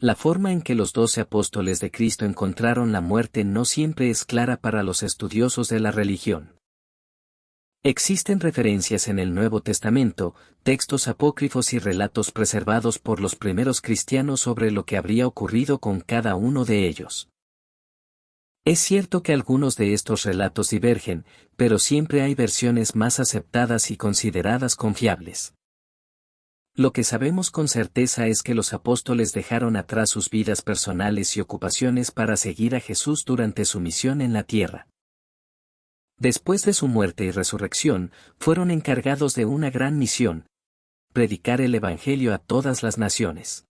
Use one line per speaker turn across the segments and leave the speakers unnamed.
La forma en que los 12 apóstoles de Cristo encontraron la muerte no siempre es clara para los estudiosos de la religión. Existen referencias en el Nuevo Testamento, textos apócrifos y relatos preservados por los primeros cristianos sobre lo que habría ocurrido con cada uno de ellos. Es cierto que algunos de estos relatos divergen, pero siempre hay versiones más aceptadas y consideradas confiables. Lo que sabemos con certeza es que los apóstoles dejaron atrás sus vidas personales y ocupaciones para seguir a Jesús durante su misión en la tierra. Después de su muerte y resurrección, fueron encargados de una gran misión: predicar el Evangelio a todas las naciones.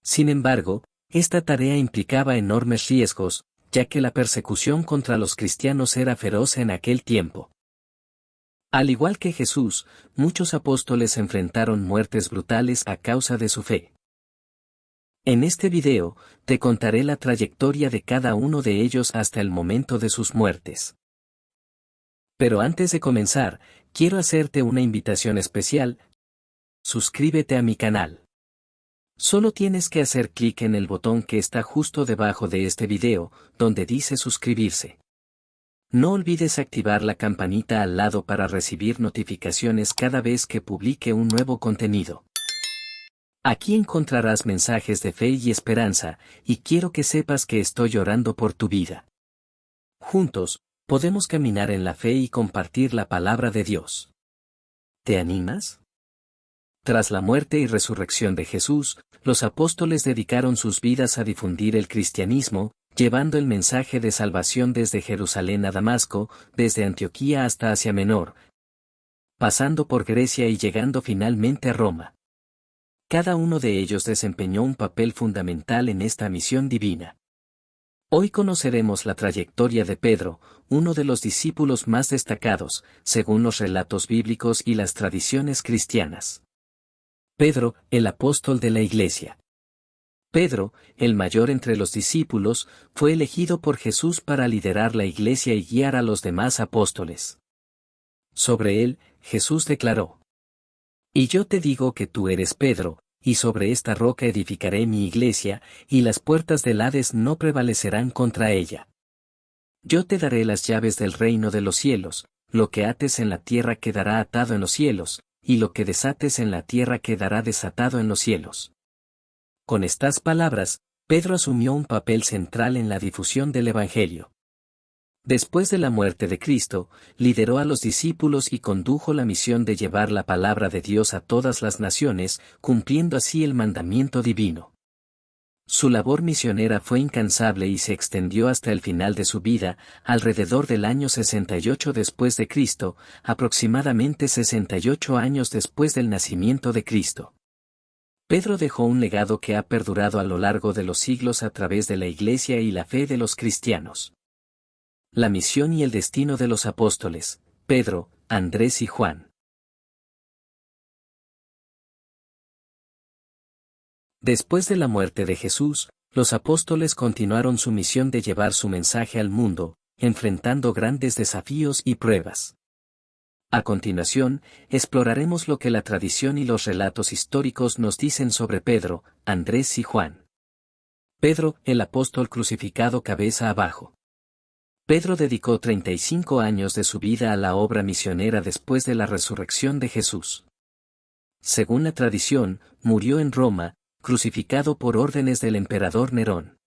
Sin embargo, esta tarea implicaba enormes riesgos, ya que la persecución contra los cristianos era feroz en aquel tiempo. Al igual que Jesús, muchos apóstoles enfrentaron muertes brutales a causa de su fe. En este video, te contaré la trayectoria de cada uno de ellos hasta el momento de sus muertes. Pero antes de comenzar, quiero hacerte una invitación especial. Suscríbete a mi canal. Solo tienes que hacer clic en el botón que está justo debajo de este video, donde dice suscribirse. No olvides activar la campanita al lado para recibir notificaciones cada vez que publique un nuevo contenido. Aquí encontrarás mensajes de fe y esperanza, y quiero que sepas que estoy orando por tu vida. Juntos, podemos caminar en la fe y compartir la palabra de Dios. ¿Te animas? Tras la muerte y resurrección de Jesús, los apóstoles dedicaron sus vidas a difundir el cristianismo, llevando el mensaje de salvación desde Jerusalén a Damasco, desde Antioquía hasta Asia Menor, pasando por Grecia y llegando finalmente a Roma. Cada uno de ellos desempeñó un papel fundamental en esta misión divina. Hoy conoceremos la trayectoria de Pedro, uno de los discípulos más destacados, según los relatos bíblicos y las tradiciones cristianas. Pedro, el apóstol de la Iglesia. Pedro, el mayor entre los discípulos, fue elegido por Jesús para liderar la Iglesia y guiar a los demás apóstoles. Sobre él, Jesús declaró: «Y yo te digo que tú eres Pedro, y sobre esta roca edificaré mi Iglesia, y las puertas del Hades no prevalecerán contra ella. Yo te daré las llaves del reino de los cielos, lo que ates en la tierra quedará atado en los cielos, y lo que desates en la tierra quedará desatado en los cielos». Con estas palabras, Pedro asumió un papel central en la difusión del Evangelio. Después de la muerte de Cristo, lideró a los discípulos y condujo la misión de llevar la palabra de Dios a todas las naciones, cumpliendo así el mandamiento divino. Su labor misionera fue incansable y se extendió hasta el final de su vida, alrededor del año 68 después de Cristo, aproximadamente 68 años después del nacimiento de Cristo. Pedro dejó un legado que ha perdurado a lo largo de los siglos a través de la Iglesia y la fe de los cristianos. La misión y el destino de los apóstoles: Pedro, Andrés y Juan. Después de la muerte de Jesús, los apóstoles continuaron su misión de llevar su mensaje al mundo, enfrentando grandes desafíos y pruebas. A continuación, exploraremos lo que la tradición y los relatos históricos nos dicen sobre Pedro, Andrés y Juan. Pedro, el apóstol crucificado cabeza abajo. Pedro dedicó 35 años de su vida a la obra misionera después de la resurrección de Jesús. Según la tradición, murió en Roma, crucificado por órdenes del emperador Nerón.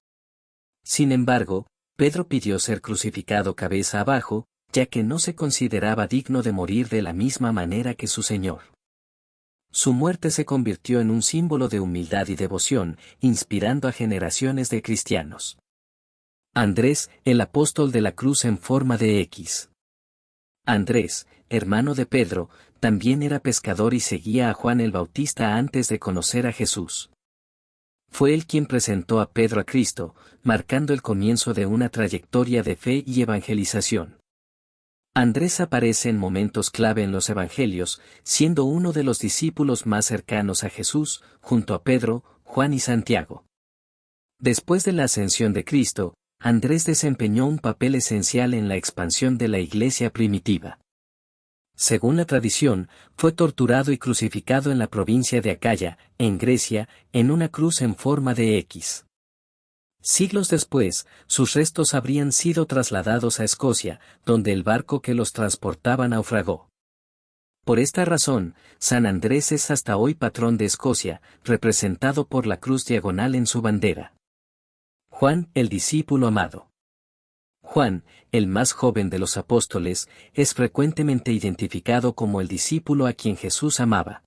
Sin embargo, Pedro pidió ser crucificado cabeza abajo, ya que no se consideraba digno de morir de la misma manera que su Señor. Su muerte se convirtió en un símbolo de humildad y devoción, inspirando a generaciones de cristianos. Andrés, el apóstol de la cruz en forma de X. Andrés, hermano de Pedro, también era pescador y seguía a Juan el Bautista antes de conocer a Jesús. Fue él quien presentó a Pedro a Cristo, marcando el comienzo de una trayectoria de fe y evangelización. Andrés aparece en momentos clave en los Evangelios, siendo uno de los discípulos más cercanos a Jesús, junto a Pedro, Juan y Santiago. Después de la ascensión de Cristo, Andrés desempeñó un papel esencial en la expansión de la Iglesia primitiva. Según la tradición, fue torturado y crucificado en la provincia de Acaya, en Grecia, en una cruz en forma de X. Siglos después, sus restos habrían sido trasladados a Escocia, donde el barco que los transportaba naufragó. Por esta razón, San Andrés es hasta hoy patrón de Escocia, representado por la cruz diagonal en su bandera. Juan, el discípulo amado. Juan, el más joven de los apóstoles, es frecuentemente identificado como el discípulo a quien Jesús amaba.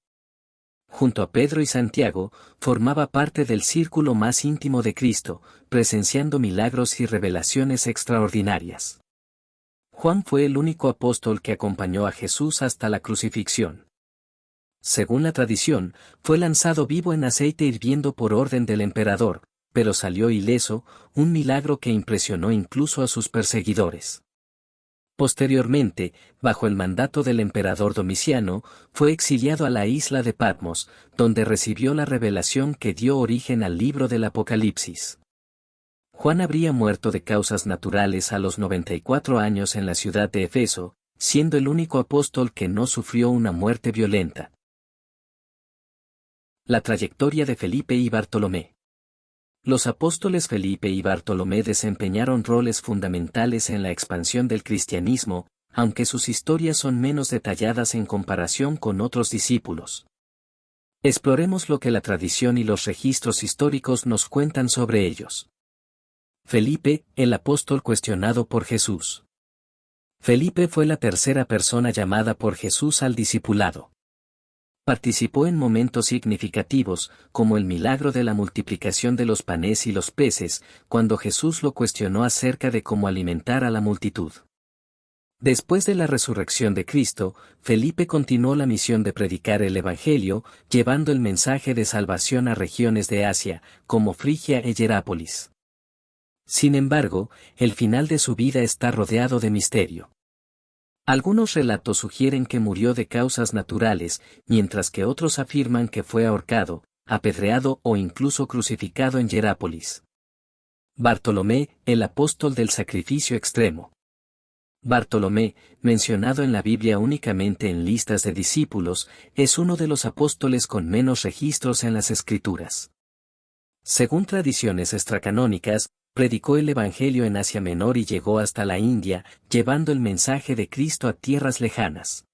Junto a Pedro y Santiago, formaba parte del círculo más íntimo de Cristo, presenciando milagros y revelaciones extraordinarias. Juan fue el único apóstol que acompañó a Jesús hasta la crucifixión. Según la tradición, fue lanzado vivo en aceite hirviendo por orden del emperador, pero salió ileso, un milagro que impresionó incluso a sus perseguidores. Posteriormente, bajo el mandato del emperador Domiciano, fue exiliado a la isla de Patmos, donde recibió la revelación que dio origen al libro del Apocalipsis. Juan habría muerto de causas naturales a los 94 años en la ciudad de Efeso, siendo el único apóstol que no sufrió una muerte violenta. La trayectoria de Felipe y Bartolomé. Los apóstoles Felipe y Bartolomé desempeñaron roles fundamentales en la expansión del cristianismo, aunque sus historias son menos detalladas en comparación con otros discípulos. Exploremos lo que la tradición y los registros históricos nos cuentan sobre ellos. Felipe, el apóstol cuestionado por Jesús. Felipe fue la tercera persona llamada por Jesús al discipulado. Participó en momentos significativos, como el milagro de la multiplicación de los panes y los peces, cuando Jesús lo cuestionó acerca de cómo alimentar a la multitud. Después de la resurrección de Cristo, Felipe continuó la misión de predicar el Evangelio, llevando el mensaje de salvación a regiones de Asia, como Frigia e Hierápolis. Sin embargo, el final de su vida está rodeado de misterio. Algunos relatos sugieren que murió de causas naturales, mientras que otros afirman que fue ahorcado, apedreado o incluso crucificado en Hierápolis. Bartolomé, el apóstol del sacrificio extremo. Bartolomé, mencionado en la Biblia únicamente en listas de discípulos, es uno de los apóstoles con menos registros en las Escrituras. Según tradiciones extracanónicas, predicó el Evangelio en Asia Menor y llegó hasta la India, llevando el mensaje de Cristo a tierras lejanas.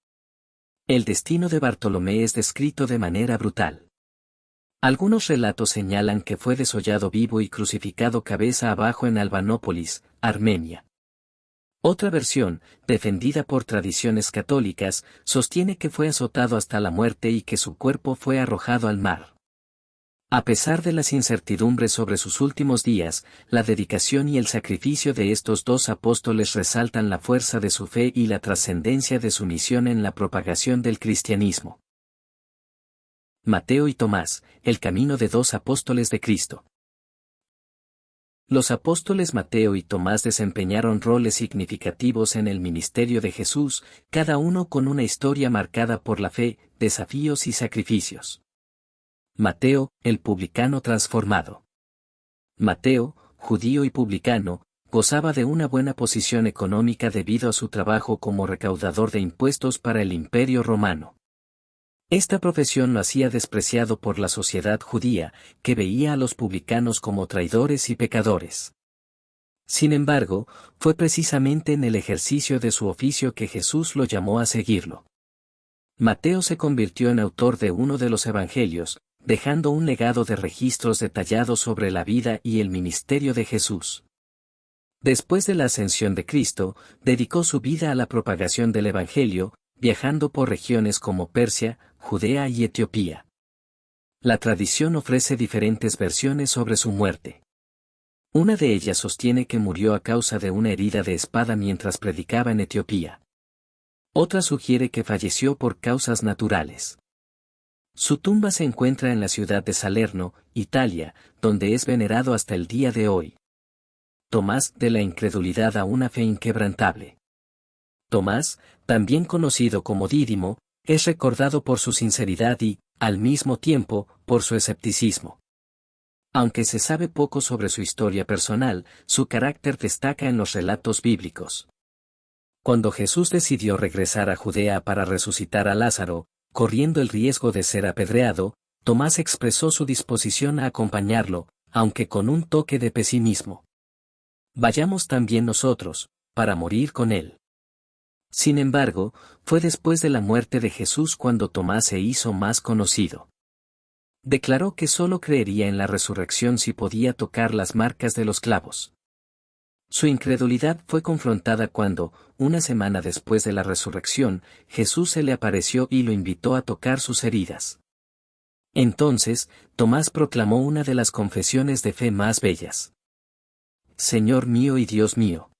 El destino de Bartolomé es descrito de manera brutal. Algunos relatos señalan que fue desollado vivo y crucificado cabeza abajo en Albanópolis, Armenia. Otra versión, defendida por tradiciones católicas, sostiene que fue azotado hasta la muerte y que su cuerpo fue arrojado al mar. A pesar de las incertidumbres sobre sus últimos días, la dedicación y el sacrificio de estos dos apóstoles resaltan la fuerza de su fe y la trascendencia de su misión en la propagación del cristianismo. Mateo y Tomás, el camino de dos apóstoles de Cristo. Los apóstoles Mateo y Tomás desempeñaron roles significativos en el ministerio de Jesús, cada uno con una historia marcada por la fe, desafíos y sacrificios. Mateo, el publicano transformado. Mateo, judío y publicano, gozaba de una buena posición económica debido a su trabajo como recaudador de impuestos para el Imperio Romano. Esta profesión lo hacía despreciado por la sociedad judía, que veía a los publicanos como traidores y pecadores. Sin embargo, fue precisamente en el ejercicio de su oficio que Jesús lo llamó a seguirlo. Mateo se convirtió en autor de uno de los evangelios, dejando un legado de registros detallados sobre la vida y el ministerio de Jesús. Después de la ascensión de Cristo, dedicó su vida a la propagación del evangelio, viajando por regiones como Persia, Judea y Etiopía. La tradición ofrece diferentes versiones sobre su muerte. Una de ellas sostiene que murió a causa de una herida de espada mientras predicaba en Etiopía. Otra sugiere que falleció por causas naturales. Su tumba se encuentra en la ciudad de Salerno, Italia, donde es venerado hasta el día de hoy. Tomás, de la incredulidad a una fe inquebrantable. Tomás, también conocido como Dídimo, es recordado por su sinceridad y, al mismo tiempo, por su escepticismo. Aunque se sabe poco sobre su historia personal, su carácter destaca en los relatos bíblicos. Cuando Jesús decidió regresar a Judea para resucitar a Lázaro, corriendo el riesgo de ser apedreado, Tomás expresó su disposición a acompañarlo, aunque con un toque de pesimismo. Vayamos también nosotros, para morir con él. Sin embargo, fue después de la muerte de Jesús cuando Tomás se hizo más conocido. Declaró que solo creería en la resurrección si podía tocar las marcas de los clavos. Su incredulidad fue confrontada cuando, una semana después de la resurrección, Jesús se le apareció y lo invitó a tocar sus heridas. Entonces, Tomás proclamó una de las confesiones de fe más bellas. Señor mío y Dios mío.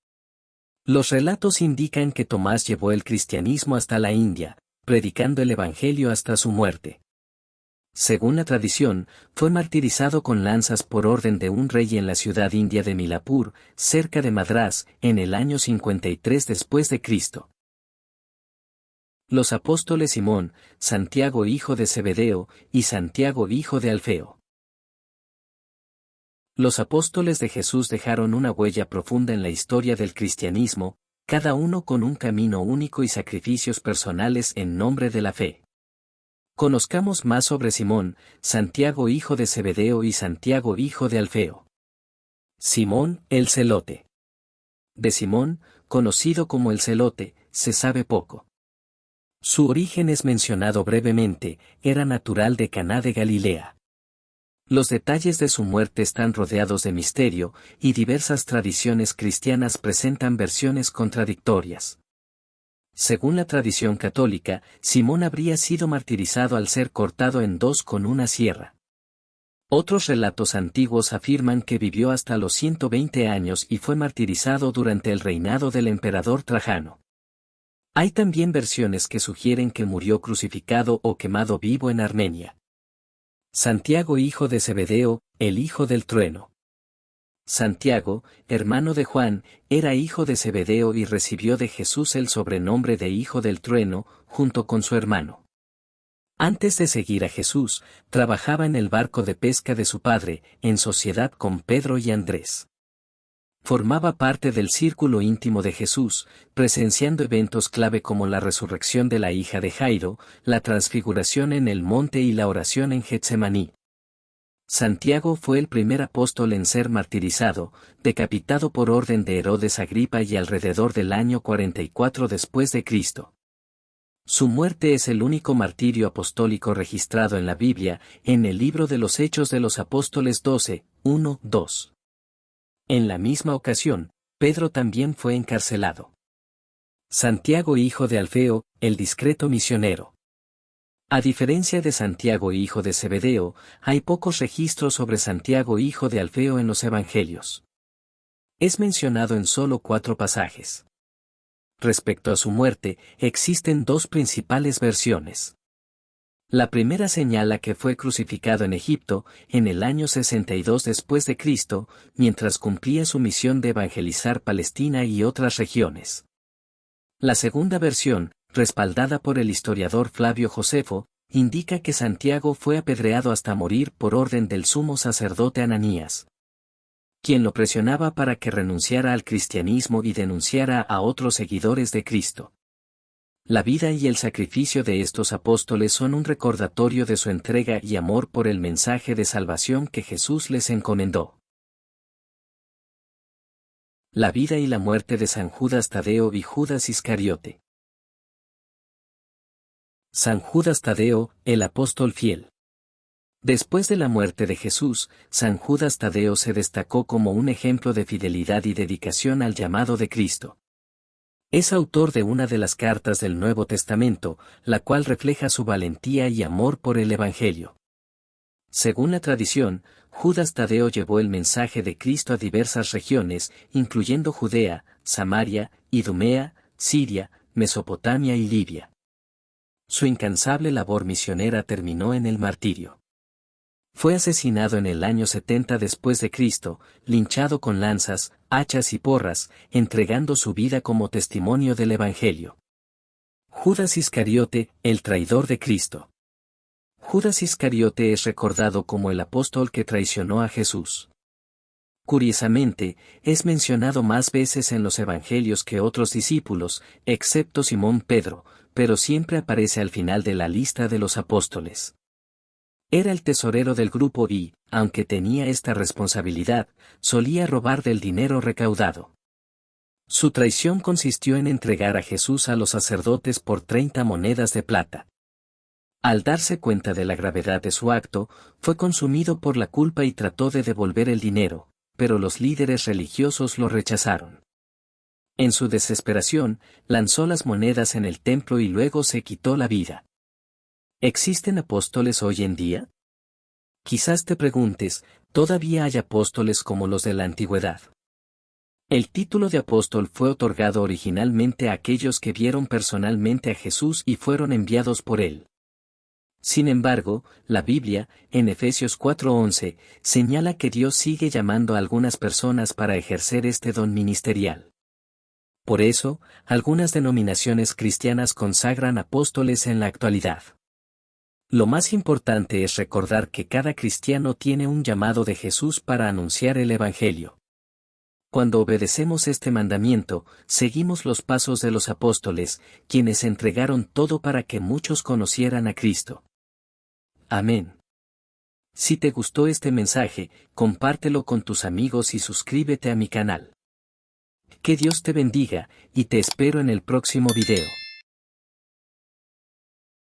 Los relatos indican que Tomás llevó el cristianismo hasta la India, predicando el Evangelio hasta su muerte. Según la tradición, fue martirizado con lanzas por orden de un rey en la ciudad india de Milapur, cerca de Madrás, en el año 53 después de Cristo. Los apóstoles Simón, Santiago hijo de Zebedeo, y Santiago hijo de Alfeo. Los apóstoles de Jesús dejaron una huella profunda en la historia del cristianismo, cada uno con un camino único y sacrificios personales en nombre de la fe. Conozcamos más sobre Simón, Santiago hijo de Zebedeo y Santiago hijo de Alfeo. Simón, el celote. De Simón, conocido como el celote, se sabe poco. Su origen es mencionado brevemente, era natural de Caná de Galilea. Los detalles de su muerte están rodeados de misterio, y diversas tradiciones cristianas presentan versiones contradictorias. Según la tradición católica, Simón habría sido martirizado al ser cortado en dos con una sierra. Otros relatos antiguos afirman que vivió hasta los 120 años y fue martirizado durante el reinado del emperador Trajano. Hay también versiones que sugieren que murió crucificado o quemado vivo en Armenia. Santiago hijo de Zebedeo, el hijo del trueno. Santiago, hermano de Juan, era hijo de Zebedeo y recibió de Jesús el sobrenombre de hijo del trueno, junto con su hermano. Antes de seguir a Jesús, trabajaba en el barco de pesca de su padre, en sociedad con Pedro y Andrés. Formaba parte del círculo íntimo de Jesús, presenciando eventos clave como la resurrección de la hija de Jairo, la transfiguración en el monte y la oración en Getsemaní. Santiago fue el primer apóstol en ser martirizado, decapitado por orden de Herodes Agripa y alrededor del año 44 después de Cristo. Su muerte es el único martirio apostólico registrado en la Biblia, en el libro de los Hechos de los Apóstoles 12, 1, 2. En la misma ocasión, Pedro también fue encarcelado. Santiago hijo de Alfeo, el discreto misionero. A diferencia de Santiago hijo de Zebedeo, hay pocos registros sobre Santiago hijo de Alfeo en los Evangelios. Es mencionado en solo 4 pasajes. Respecto a su muerte, existen 2 principales versiones. La primera señala que fue crucificado en Egipto, en el año 62 después de Cristo, mientras cumplía su misión de evangelizar Palestina y otras regiones. La segunda versión, respaldada por el historiador Flavio Josefo, indica que Santiago fue apedreado hasta morir por orden del sumo sacerdote Ananías, quien lo presionaba para que renunciara al cristianismo y denunciara a otros seguidores de Cristo. La vida y el sacrificio de estos apóstoles son un recordatorio de su entrega y amor por el mensaje de salvación que Jesús les encomendó. La vida y la muerte de San Judas Tadeo y Judas Iscariote. San Judas Tadeo, el apóstol fiel. Después de la muerte de Jesús, San Judas Tadeo se destacó como un ejemplo de fidelidad y dedicación al llamado de Cristo. Es autor de una de las cartas del Nuevo Testamento, la cual refleja su valentía y amor por el Evangelio. Según la tradición, Judas Tadeo llevó el mensaje de Cristo a diversas regiones, incluyendo Judea, Samaria, Idumea, Siria, Mesopotamia y Libia. Su incansable labor misionera terminó en el martirio. Fue asesinado en el año 70 después de Cristo, linchado con lanzas, hachas y porras, entregando su vida como testimonio del Evangelio. Judas Iscariote, el traidor de Cristo. Judas Iscariote es recordado como el apóstol que traicionó a Jesús. Curiosamente, es mencionado más veces en los evangelios que otros discípulos, excepto Simón Pedro, pero siempre aparece al final de la lista de los apóstoles. Era el tesorero del grupo y, aunque tenía esta responsabilidad, solía robar del dinero recaudado. Su traición consistió en entregar a Jesús a los sacerdotes por 30 monedas de plata. Al darse cuenta de la gravedad de su acto, fue consumido por la culpa y trató de devolver el dinero, pero los líderes religiosos lo rechazaron. En su desesperación, lanzó las monedas en el templo y luego se quitó la vida. ¿Existen apóstoles hoy en día? Quizás te preguntes, ¿todavía hay apóstoles como los de la antigüedad? El título de apóstol fue otorgado originalmente a aquellos que vieron personalmente a Jesús y fueron enviados por él. Sin embargo, la Biblia, en Efesios 4:11, señala que Dios sigue llamando a algunas personas para ejercer este don ministerial. Por eso, algunas denominaciones cristianas consagran apóstoles en la actualidad. Lo más importante es recordar que cada cristiano tiene un llamado de Jesús para anunciar el Evangelio. Cuando obedecemos este mandamiento, seguimos los pasos de los apóstoles, quienes entregaron todo para que muchos conocieran a Cristo. Amén. Si te gustó este mensaje, compártelo con tus amigos y suscríbete a mi canal. Que Dios te bendiga, y te espero en el próximo video.